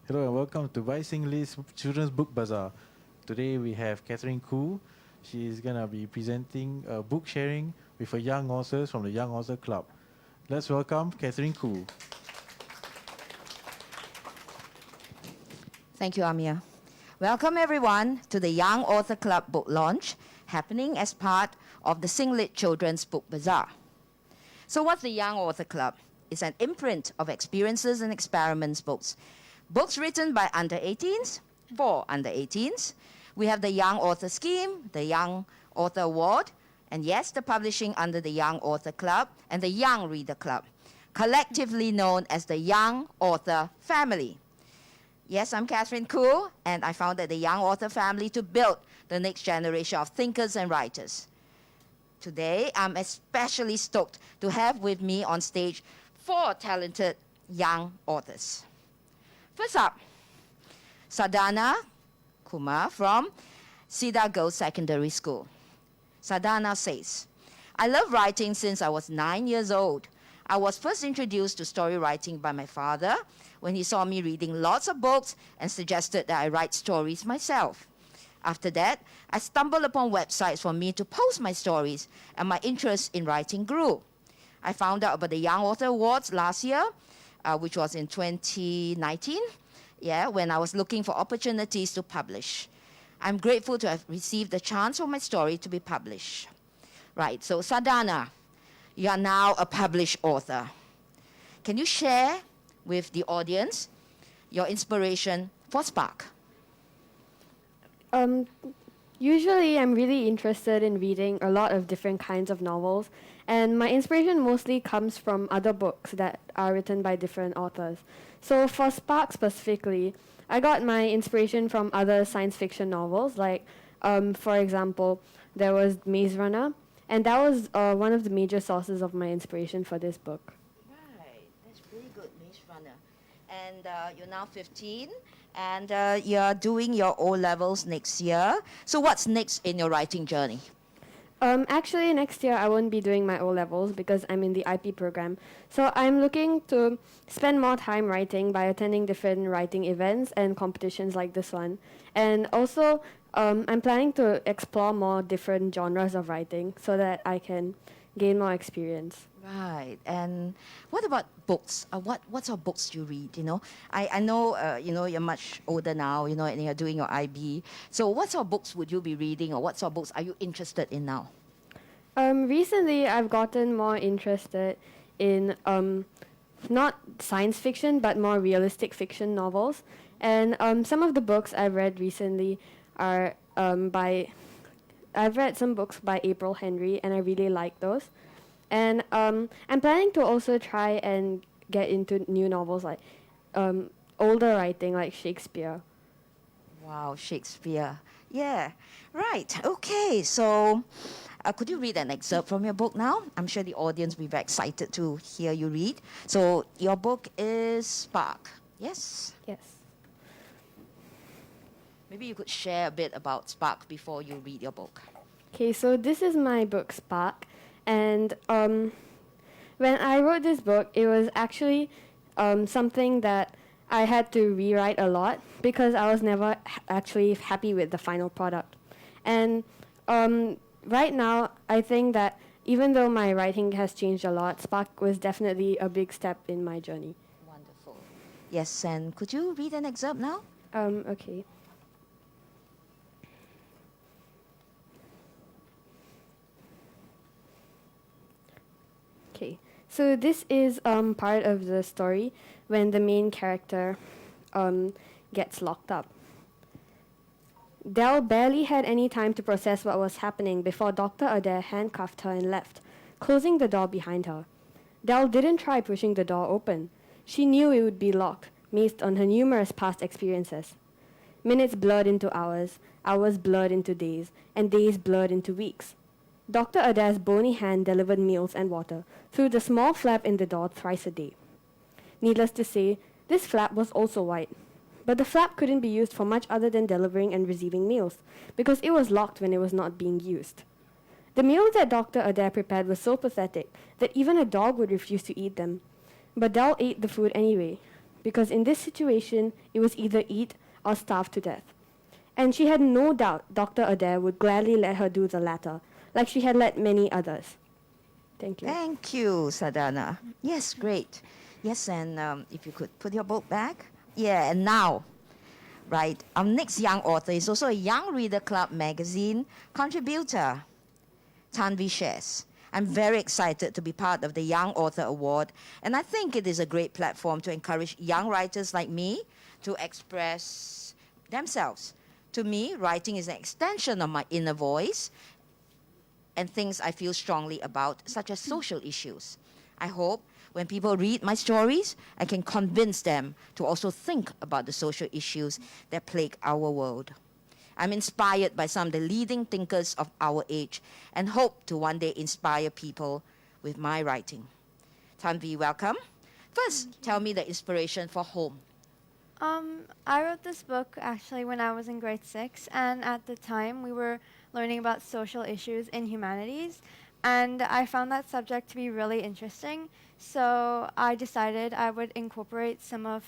Hello and welcome to Bai Sing Lee's Children's Book Bazaar. Today we have Catherine Khoo. She is going to be presenting a book sharing with a young authors from the Young Author Club. Let's welcome Catherine Khoo. Thank you, Amir. Welcome, everyone, to the Young Author Club book launch, happening as part of the Singlit Children's Book Bazaar. So what's the Young Author Club? It's an imprint of experiences and experiments books. Books written by under 18s, for under 18s. We have the Young Author Scheme, the Young Author Award, and yes, the publishing under the Young Author Club and the Young Reader Club, collectively known as the Young Author Family. Yes, I'm Catherine Khoo, and I founded the Young Author Family to build the next generation of thinkers and writers. Today, I'm especially stoked to have with me on stage 4 talented young authors. First up, Sadhana, Kumar from Cedar Girls Secondary School. Sadhana says, I love writing since I was 9 years old. I was first introduced to story writing by my father when he saw me reading lots of books and suggested that I write stories myself. After that, I stumbled upon websites for me to post my stories, and my interest in writing grew. I found out about the Young Author Awards last year, which was in 2019, when I was looking for opportunities to publish. I'm grateful to have received the chance for my story to be published. Right, so Sadhana, you are now a published author. Can you share with the audience your inspiration for Spark? Usually I'm really interested in reading a lot of different kinds of novels, and my inspiration mostly comes from other books that are written by different authors. So for Spark specifically, I got my inspiration from other science fiction novels, like, for example, there was Maze Runner, and that was one of the major sources of my inspiration for this book. Right, that's pretty good, Maze Runner. And you're now 15, and you're doing your O-levels next year. So what's next in your writing journey? Actually, next year I won't be doing my O-levels because I'm in the IP program. So I'm looking to spend more time writing by attending different writing events and competitions like this one. And also, I'm planning to explore more different genres of writing so that I can gain more experience. Right, and what about books? What sort of books do you read? I know you're much older now, and you're doing your IB. So what sort of books would you be reading, or what sort of books are you interested in now? Recently, I've gotten more interested in not science fiction, but more realistic fiction novels. And some of the books I've read recently are I've read some books by April Henry, and I really like those. And I'm planning to also try and get into new novels like older writing like Shakespeare. Wow, Shakespeare. Yeah, right. Okay, so could you read an excerpt from your book now? I'm sure the audience will be very excited to hear you read. So your book is Spark, yes? Yes. Maybe you could share a bit about Spark before you read your book. Okay, so this is my book Spark. And when I wrote this book, it was actually something that I had to rewrite a lot because I was never actually happy with the final product. And right now, I think that even though my writing has changed a lot, Spark was definitely a big step in my journey. Wonderful. Yes, and could you read an excerpt now? Okay. Okay, so this is part of the story when the main character gets locked up. Dell barely had any time to process what was happening before Dr. Adair handcuffed her and left, closing the door behind her. Dell didn't try pushing the door open. She knew it would be locked, based on her numerous past experiences. Minutes blurred into hours, hours blurred into days, and days blurred into weeks. Dr. Adair's bony hand delivered meals and water through the small flap in the door thrice a day. Needless to say, this flap was also white. But the flap couldn't be used for much other than delivering and receiving meals, because it was locked when it was not being used. The meals that Dr. Adair prepared were so pathetic that even a dog would refuse to eat them. But Dell ate the food anyway. because in this situation, it was either eat or starve to death. And she had no doubt Dr. Adair would gladly let her do the latter, like she had let many others. Thank you. Thank you, Sadhana. Yes, great. Yes, and if you could put your book back. Yeah, and now, right, our next young author is also a Young Reader Club magazine contributor, Tanvi shares. I'm very excited to be part of the Young Author Award, and I think it is a great platform to encourage young writers like me to express themselves. To me, writing is an extension of my inner voice and things I feel strongly about, such as social issues. I hope when people read my stories, I can convince them to also think about the social issues that plague our world. I'm inspired by some of the leading thinkers of our age and hope to one day inspire people with my writing. Tanvi, welcome. First, tell me the inspiration for Home. I wrote this book actually when I was in grade 6, and at the time we were learning about social issues in humanities, and I found that subject to be really interesting, so I decided I would incorporate some of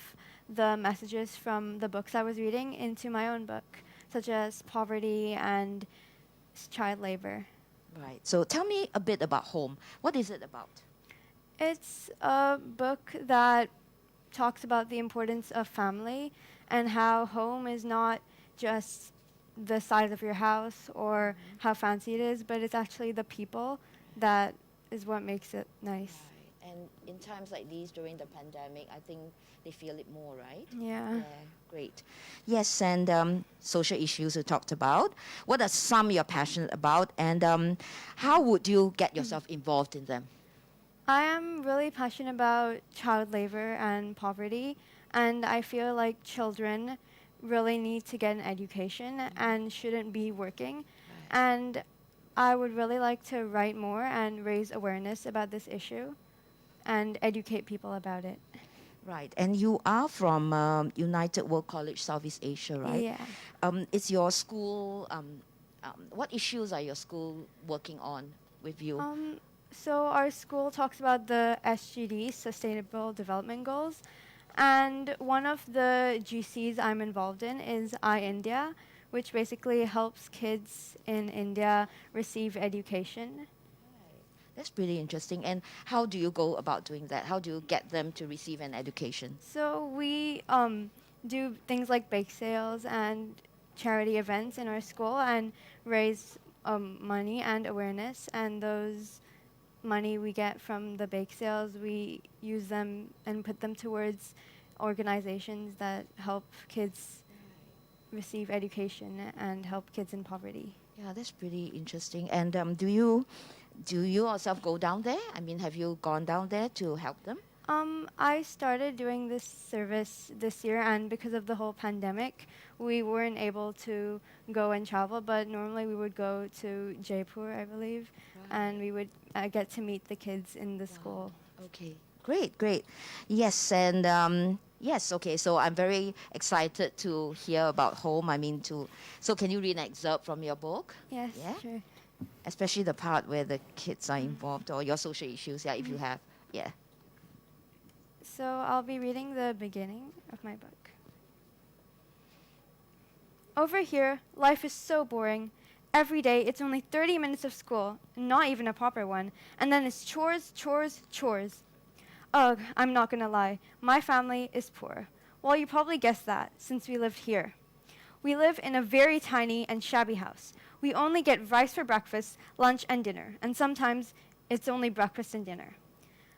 the messages from the books I was reading into my own book, such as poverty and child labor. Right. So tell me a bit about Home. What is it about? It's a book that talks about the importance of family and how home is not just the size of your house or how fancy it is, but it's actually the people that is what makes it nice. Right. And in times like these during the pandemic, I think they feel it more, right? Yeah. Yeah, great. Yes, and social issues we talked about. What are some you're passionate about, and how would you get yourself involved in them? I am really passionate about child labor and poverty, and I feel like children really need to get an education and shouldn't be working. And I would really like to write more and raise awareness about this issue and educate people about it. Right, and you are from United World College, Southeast Asia, right? Yeah. Is your school, what issues are your school working on with you? So our school talks about the SGD, Sustainable Development Goals, and one of the GCs I'm involved in is iIndia, which basically helps kids in India receive education. That's pretty interesting. And how do you go about doing that? How do you get them to receive an education? So we do things like bake sales and charity events in our school and raise money and awareness, and those money we get from the bake sales, we use them and put them towards organizations that help kids receive education and help kids in poverty. Yeah, that's pretty interesting. And do you yourself go down there? I mean, have you gone down there to help them? I started doing this service this year, and because of the whole pandemic, we weren't able to go and travel, but normally we would go to Jaipur, I believe, and we would get to meet the kids in the school. Okay, great. Yes, and yes, okay, so I'm very excited to hear about Home. So can you read an excerpt from your book? Yes, Yeah? sure. Especially the part where the kids are involved or your social issues, yeah, if you have. Yeah. So I'll be reading the beginning of my book. Over here, life is so boring. Every day, it's only 30 minutes of school, not even a proper one, and then it's chores. Ugh, I'm not gonna lie, my family is poor. Well, you probably guessed that, since we lived here. We live in a very tiny and shabby house. We only get rice for breakfast, lunch, and dinner, and sometimes it's only breakfast and dinner.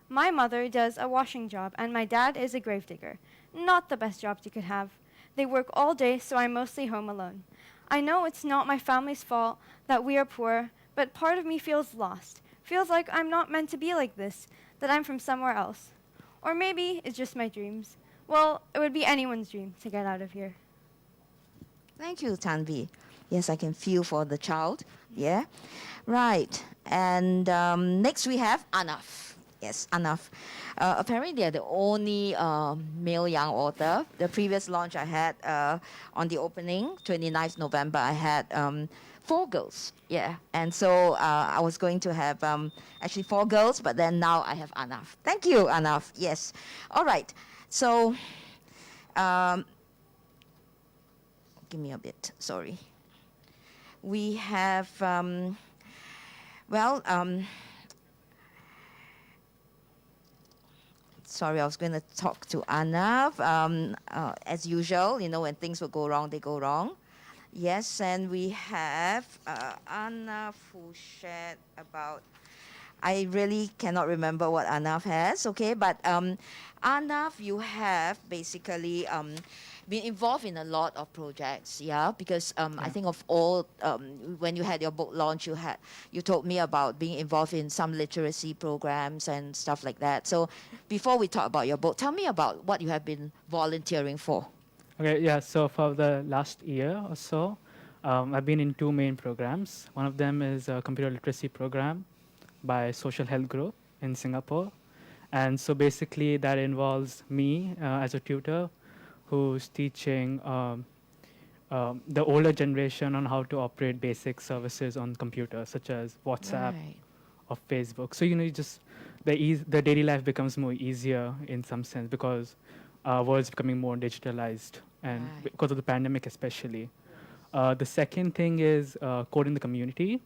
My mother does a washing job, and my dad is a gravedigger. Not the best jobs you could have. They work all day, so I'm mostly home alone. I know it's not my family's fault that we are poor, but part of me feels lost. Feels like I'm not meant to be like this, that I'm from somewhere else. Or maybe it's just my dreams. Well, it would be anyone's dream to get out of here. Thank you, Tanvi. Yes, I can feel for the child. Yeah. Right. And next we have Arnav. Yes, Arnav. Apparently, they're the only male young author. The previous launch I had on the opening, 29th November, I had 4 girls. Yeah, and so I was going to have actually 4 girls, but then now I have Arnav. Thank you, Arnav. Yes. All right. So give me a bit, sorry. We have, sorry, I was going to talk to Arnav. As usual, you know, when things will go wrong, they go wrong. Yes, and we have Arnav who shared about, I really cannot remember what Arnav has, okay, but Arnav, you have basically been involved in a lot of projects, yeah, because I think of all, when you had your book launch, you told me about being involved in some literacy programs and stuff like that. So before we talk about your book, tell me about what you have been volunteering for. Okay, yeah, so for the last year or so, I've been in two main programs. One of them is a computer literacy program by Social Health Group in Singapore. And so basically that involves me as a tutor who's teaching the older generation on how to operate basic services on computers, such as WhatsApp Right. or Facebook. So, you know, the daily life becomes more easier in some sense because our world's becoming more digitalized, and Right. because of the pandemic especially. The second thing is Code in the Community,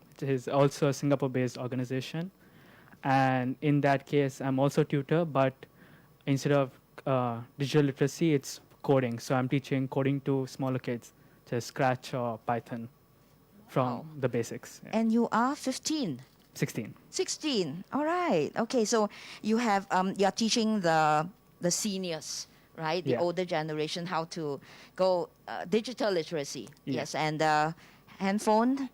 which is also a Singapore-based organization. And in that case, I'm also a tutor, but instead of digital literacy, it's coding. So I'm teaching coding to smaller kids, just Scratch or Python from Wow. the basics. Yeah. And you are 15. 16. 16. All right. Okay. So you have you're teaching the seniors, right? The Yeah. older generation how to go digital literacy. Yeah. Yes, and handphone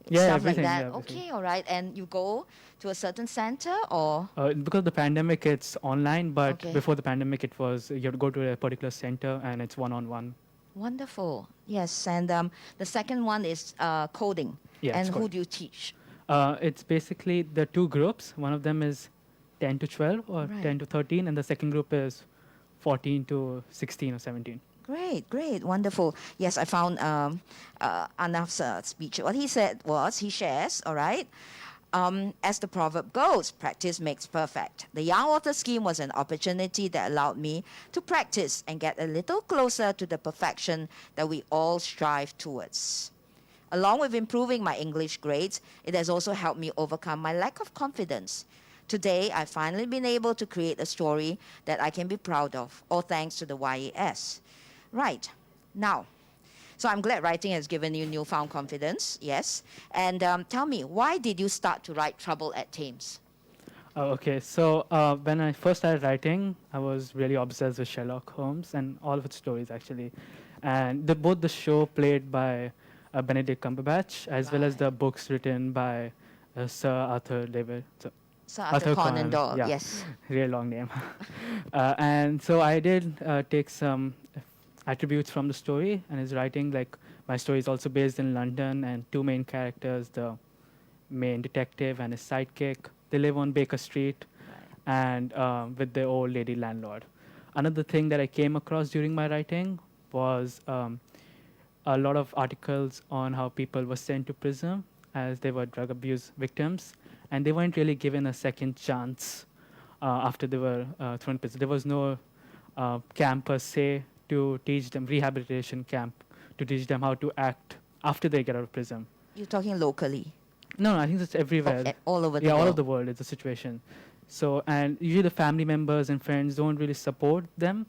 Yeah, stuff like everything, that. yeah, everything. Okay. All right. And you go to a certain center or Because of the pandemic, it's online, but Okay. before the pandemic, it was you have to go to a particular center and it's one-on-one. wonderful. Yes. And the second one is coding. Yeah, and it's who coding. do you teach? It's basically the two groups. One of them is 10 to 12 or Right. 10 to 13, and the second group is 14 to 16 or 17. Great, great, wonderful. Yes, I found Arnav's speech. What he said was, he shares, all right, as the proverb goes, practice makes perfect. The Young Author Scheme was an opportunity that allowed me to practice and get a little closer to the perfection that we all strive towards. Along with improving my English grades, it has also helped me overcome my lack of confidence. Today, I've finally been able to create a story that I can be proud of, all thanks to the YAS. Right. Now, so I'm glad writing has given you newfound confidence, yes. And tell me, why did you start to write Trouble at Thames? Okay, so when I first started writing, I was really obsessed with Sherlock Holmes and all of its stories, actually. And both the show played by Benedict Cumberbatch, as well as the books written by Sir Arthur David. Sir Arthur Conan Doyle, yeah. yes. Really long name. And so I did take some attributes from the story and his writing. Like, my story is also based in London, and two main characters, the main detective and his sidekick, they live on Baker Street and with their old lady landlord. Another thing that I came across during my writing was a lot of articles on how people were sent to prison as they were drug abuse victims, and they weren't really given a second chance after they were thrown in prison. There was no camp per se to teach them, rehabilitation camp, to teach them how to act after they get out of prison. You're talking locally? No, I think it's everywhere. All over the Yeah, world? all over the world is the situation. So, and usually the family members and friends don't really support them.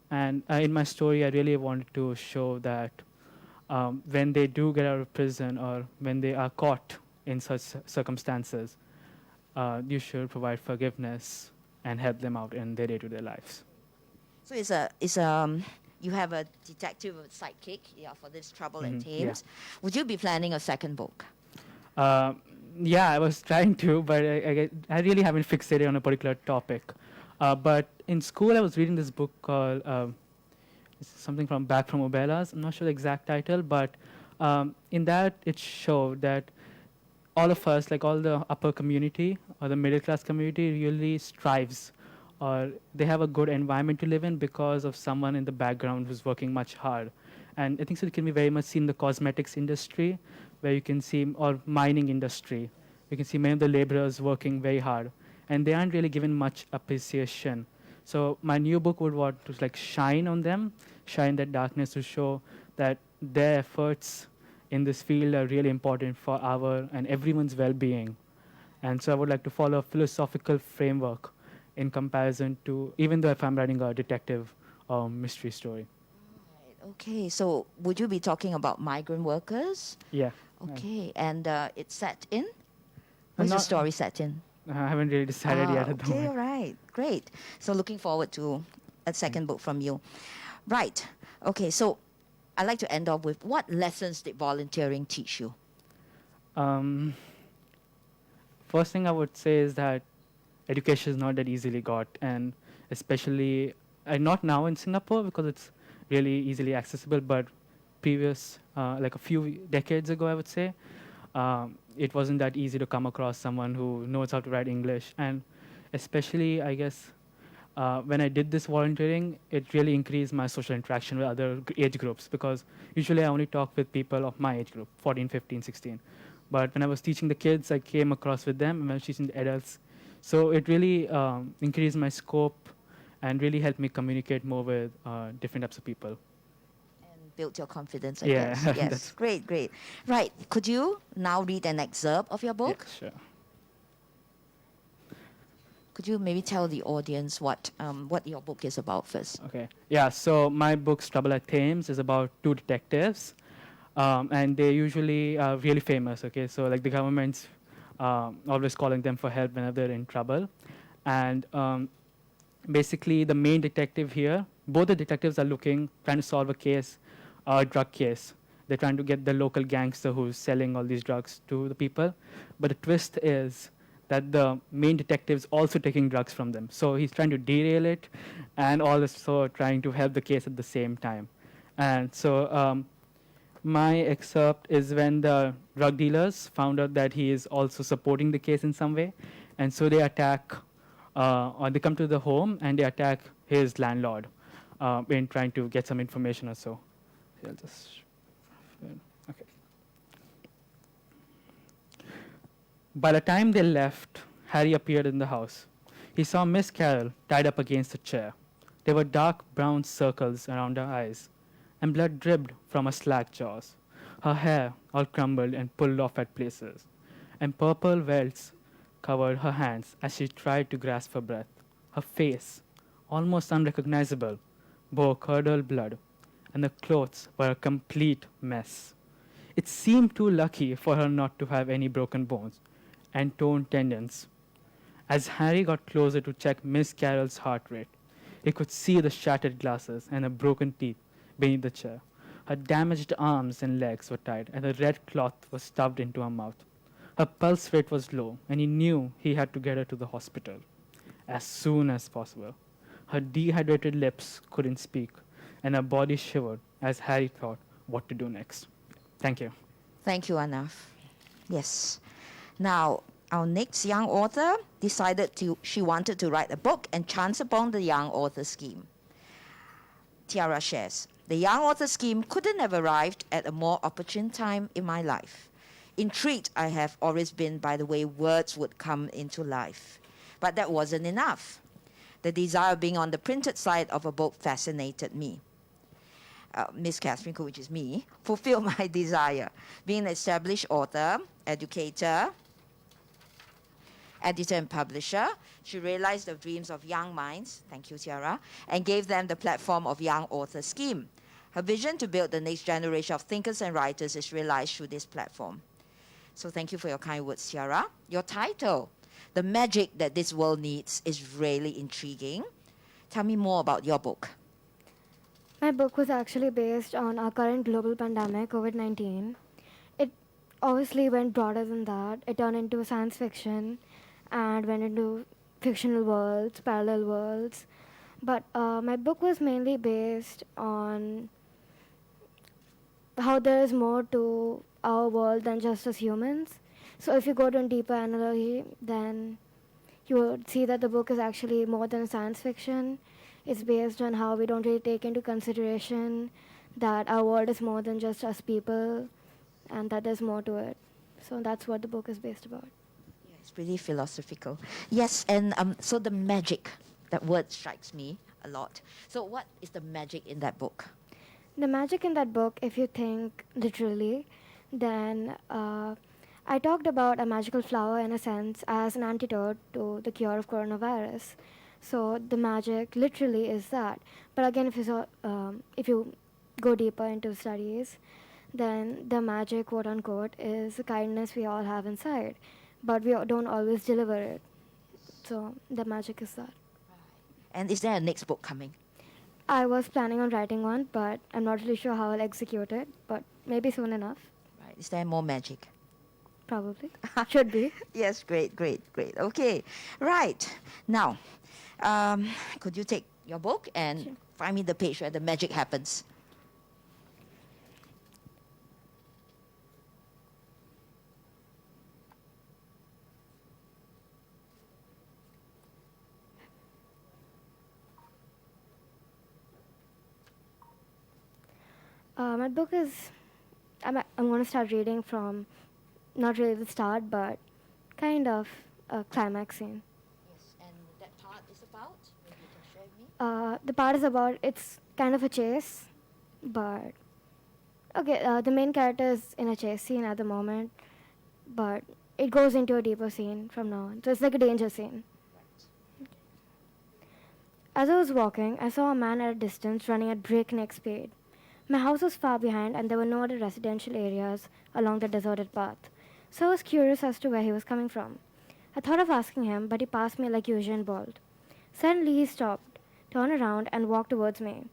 And in my story, I really wanted to show that when they do get out of prison or when they are caught in such circumstances, you should provide forgiveness and help them out in their day-to-day lives. So you have a detective sidekick, yeah, for this Trouble at Mhm, Thames. Would you be planning a second book? Yeah, I was trying to, but I really haven't fixated on a particular topic. But in school, I was reading this book called something from Back from Obelas. I'm not sure the exact title, but in that it showed that all of us, like all the upper community or the middle class community, really strives, or they have a good environment to live in because of someone in the background who's working much hard. And I think so it can be very much seen in the cosmetics industry, where you can see, or mining industry, you can see many of the laborers working very hard, and they aren't really given much appreciation. So my new book would want to like shine on them, shine that darkness to show that their efforts in this field are really important for our and everyone's well-being. And so I would like to follow a philosophical framework in comparison to, even though if I'm writing a detective or mystery story. Okay, so would you be talking about migrant workers? Yeah. Okay, and it's set in? Where's the not- story set in? I haven't really decided yet at the Okay, moment. all right, great. So looking forward to a second book from you. Right, okay, so I'd like to end off with what lessons did volunteering teach you? First thing I would say is that education is not that easily got, and especially not now in Singapore because it's really easily accessible, but previous, like a few decades ago, I would say, it wasn't that easy to come across someone who knows how to write English. And especially, I guess, when I did this volunteering, it really increased my social interaction with other age groups because usually I only talk with people of my age group, 14, 15, 16. But when I was teaching the kids, I came across with them, and when I was teaching the adults. So it really increased my scope and really helped me communicate more with different types of people. And built your confidence, I Yeah, guess. Yes, that's- great, great. Right, could you now read an excerpt of your book? Yeah, sure. Could you maybe tell the audience what your book is about first? Okay. Yeah, so my book, Trouble at Thames, is about two detectives. And they usually are really famous, okay? So like the government's always calling them for help whenever they're in trouble. And basically the main detective here, both the detectives are trying to solve a case, a drug case. They're trying to get the local gangster who's selling all these drugs to the people. But the twist is that the main detective is also taking drugs from them. So he's trying to derail it and also trying to help the case at the same time. And so my excerpt is when the drug dealers found out that he is also supporting the case in some way. And so they attack, or they come to the home and they attack his landlord in trying to get some information or so. I'll just, okay. By the time they left, Harry appeared in the house. He saw Miss Carroll tied up against a chair. There were dark brown circles around her eyes, and blood dripped from her slack jaws. Her hair all crumbled and pulled off at places, and purple welts covered her hands as she tried to grasp for breath. Her face, almost unrecognizable, bore curdled blood, and the clothes were a complete mess. It seemed too lucky for her not to have any broken bones and torn tendons. As Harry got closer to check Miss Carroll's heart rate, he could see the shattered glasses and her broken teeth beneath the chair. Her damaged arms and legs were tied, and the red cloth was stuffed into her mouth. Her pulse rate was low, and he knew he had to get her to the hospital as soon as possible. Her dehydrated lips couldn't speak, and her body shivered as Harry thought what to do next. Thank you. Thank you, Arnav. Yes. Now, our next young author decided she wanted to write a book and chanced upon the young author scheme. Tiara shares, the young author scheme couldn't have arrived at a more opportune time in my life. Intrigued I have always been by the way words would come into life. But that wasn't enough. The desire of being on the printed side of a book fascinated me. Miss Catherine Koo, which is me, fulfilled my desire. Being an established author, educator, editor and publisher, she realized the dreams of young minds, thank you, Tiara, and gave them the platform of Young Author Scheme. Her vision to build the next generation of thinkers and writers is realized through this platform. So thank you for your kind words, Tiara. Your title, The Magic That This World Needs, is really intriguing. Tell me more about your book. My book was actually based on our current global pandemic, COVID-19. It obviously went broader than that. It turned into science fiction and went into fictional worlds, parallel worlds. But my book was mainly based on how there is more to our world than just as humans. So if you go to a deeper analogy, then you would see that the book is actually more than science fiction. It's based on how we don't really take into consideration that our world is more than just us people and that there's more to it. So that's what the book is based about. Yeah, it's really philosophical. Yes, and so the magic That word strikes me a lot. So what is the magic in that book? The magic in that book, if you think literally, then I talked about a magical flower in a sense as an antidote to the cure of coronavirus. So the magic literally is that. But again, if you go deeper into studies, then the magic, quote unquote, is the kindness we all have inside, but we don't always deliver it. So the magic is that. And is there a next book coming? I was planning on writing one, but I'm not really sure how I'll execute it, but maybe soon enough. Right. Is there more magic? Probably. Should be. Yes, great, great, great. Okay, right. Now, could you take your book and Sure. find me the page where the magic happens? My book is. I'm going to start reading from not really the start, but kind of a climax scene. Yes, and that part is about? Maybe you can share with me. The part is about. It's kind of a chase, but. Okay, the main character is in a chase scene at the moment, but it goes into a deeper scene from now on. So it's like a danger scene. As I was walking, I saw a man at a distance running at breakneck speed. My house was far behind, and there were no other residential areas along the deserted path. So I was curious as to where he was coming from. I thought of asking him, but he passed me like Usain Bolt. Suddenly he stopped, turned around, and walked towards me.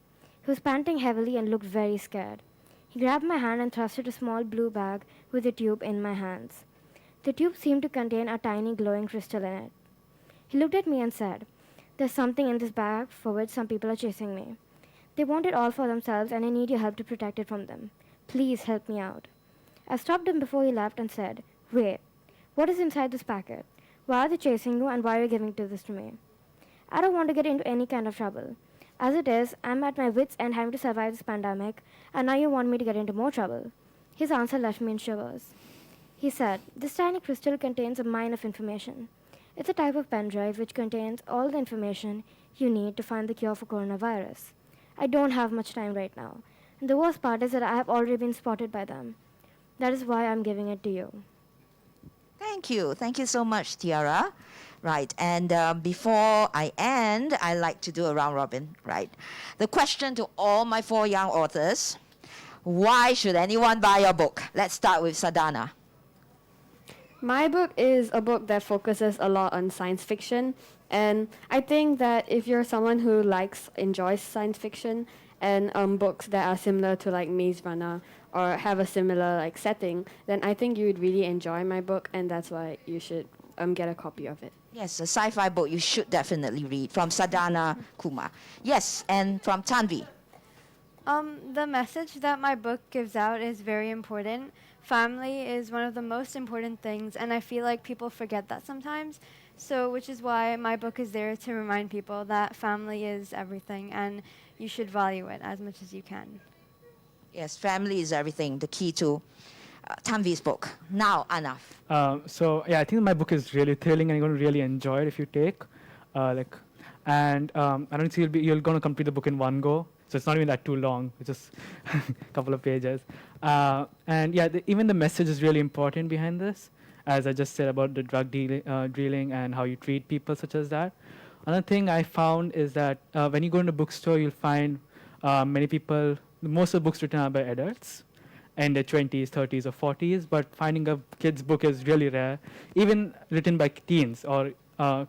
He was panting heavily and looked very scared. He grabbed my hand and thrusted a small blue bag with a tube in my hands. The tube seemed to contain a tiny glowing crystal in it. He looked at me and said, "There's something in this bag for which some people are chasing me. They want it all for themselves, and I need your help to protect it from them. Please help me out." I stopped him before he left and said, "Wait, what is inside this packet? Why are they chasing you, and why are you giving this to me? I don't want to get into any kind of trouble. As it is, I'm at my wits' end having to survive this pandemic, and now you want me to get into more trouble." His answer left me in shivers. He said, "This tiny crystal contains a mine of information. It's a type of pen drive which contains all the information you need to find the cure for coronavirus. I don't have much time right now, and the worst part is that I have already been spotted by them. That is why I'm giving it to you." Thank you. Thank you so much, Tiara. Right, and before I end, I like to do a round robin, right? The question to all my 4 young authors, why should anyone buy your book? Let's start with Sadhana. My book is a book that focuses a lot on science fiction, and I think that if you're someone who enjoys science fiction and books that are similar to like Maze Runner or have a similar like setting, then I think you would really enjoy my book, and that's why you should get a copy of it. Yes, a sci-fi book you should definitely read from Sadhana Kumar. Yes, and from Tanvi. The message that my book gives out is very important. Family is one of the most important things, and I feel like people forget that sometimes. So, which is why my book is there to remind people that family is everything, and you should value it as much as you can. Yes, family is everything, the key to Tanvi's book. Now, Arnav. I think my book is really thrilling, and you're going to really enjoy it if you take, I don't see you're going to complete the book in one go. So it's not even that too long. It's just a couple of pages. Even the message is really important behind this, as I just said about the drug dealing and how you treat people such as that. Another thing I found is that when you go in a bookstore, you'll find many people, most of the books written are by adults in their 20s, 30s, or 40s, but finding a kid's book is really rare, even written by teens or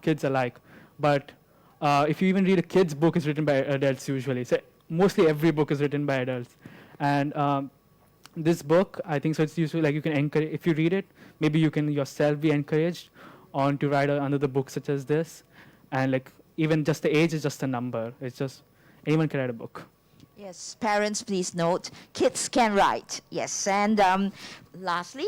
kids alike. But if you even read a kid's book, it's written by adults usually. So mostly every book is written by adults. And this book, I think, so it's useful, like you can encourage, if you read it, maybe you can yourself be encouraged on to write another book such as this. And like even just the age is just a number. It's just anyone can write a book. Yes, parents, please note, kids can write. Yes, and lastly,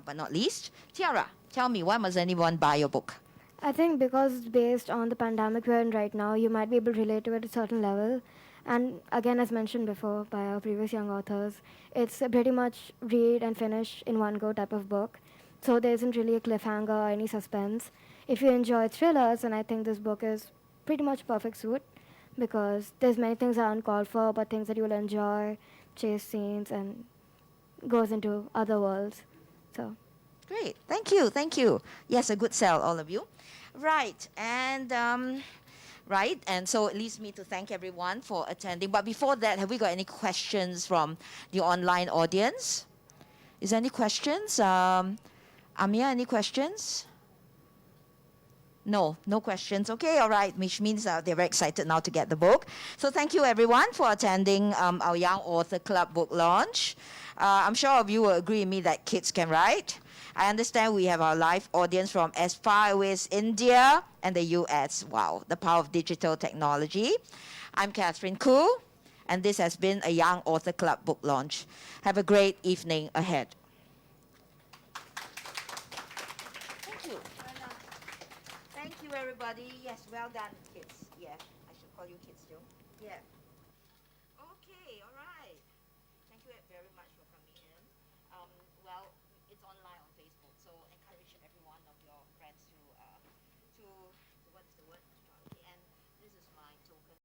but not least, Tiara, tell me, why must anyone buy your book? I think because it's based on the pandemic we're in right now, you might be able to relate to it at a certain level. And again, as mentioned before by our previous young authors, it's a pretty much read and finish in one go type of book. So there isn't really a cliffhanger or any suspense. If you enjoy thrillers, then I think this book is pretty much perfect suit because there's many things that are uncalled for, but things that you will enjoy, chase scenes, and goes into other worlds. So Great. Thank you. Thank you. Yes, a good sell, all of you. Right. And so it leaves me to thank everyone for attending. But before that, have we got any questions from the online audience? Is there any questions? Amia, any questions? No, no questions. Okay, all right, which means they're very excited now to get the book. So thank you everyone for attending our Young Author Club book launch. I'm sure all of you will agree with me that kids can write. I understand we have our live audience from as far away as India and the US. Wow, the power of digital technology. I'm Catherine Koo, and this has been a Young Author Club book launch. Have a great evening ahead. Thank you. Thank you, everybody. Yes, well done, kids. Yeah, I should call you kids too. Yeah. Okay, all right. Thank you very much for coming in. Well, it's online on Facebook, so encourage every one of your friends to